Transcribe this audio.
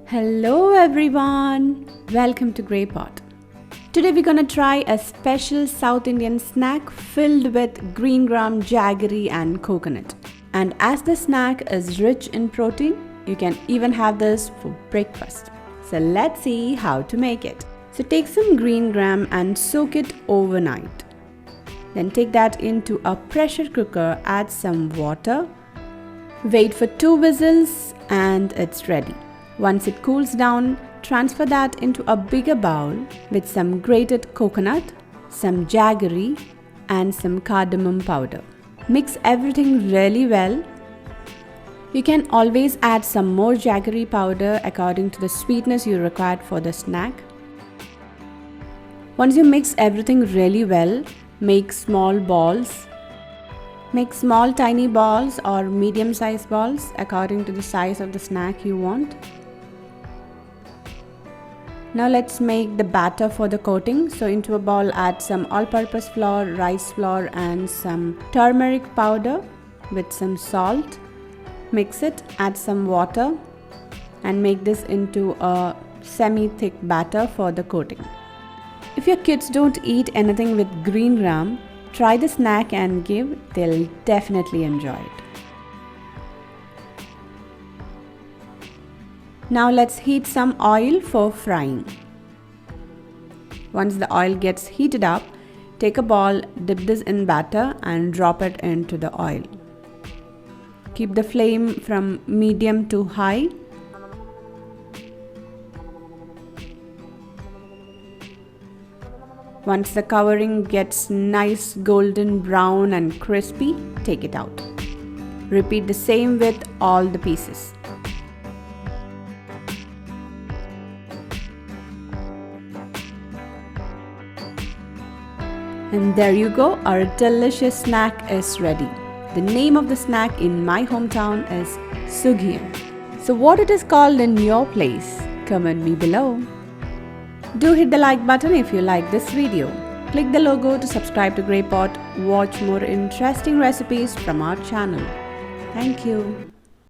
Hello everyone, welcome to Grey Pot. Today we're gonna try a special South Indian snack filled with green gram, jaggery and coconut. And as the snack is rich in protein, you can even have this for breakfast. So let's see how to make it. So take some green gram and soak it overnight. Then take that into a pressure cooker, add some water, wait for 2 whistles and it's ready. Once it cools down, transfer that into a bigger bowl with some grated coconut, some jaggery and some cardamom powder. Mix everything really well. You can always add some more jaggery powder according to the sweetness you require for the snack. Once you mix everything really well, make small balls. Make small tiny balls or medium-sized balls according to the size of the snack you want. Now let's make the batter for the coating. So into a bowl add some all-purpose flour, rice flour and some turmeric powder with some salt. Mix it, add some water and make this into a semi-thick batter for the coating. If your kids don't eat anything with green gram, try the snack and give, they'll definitely enjoy it. Now let's heat some oil for frying. Once the oil gets heated up, take a ball, dip this in batter and drop it into the oil. Keep the flame from medium to high. Once the covering gets nice golden brown and crispy, take it out. Repeat the same with all the pieces. And there you go, our delicious snack is ready. The name of the snack in my hometown is Sugiyan. So what it is called in your place? Comment me below. Do hit the like button if you like this video. Click the logo to subscribe to Grey Pot. Watch more interesting recipes from our channel. Thank you.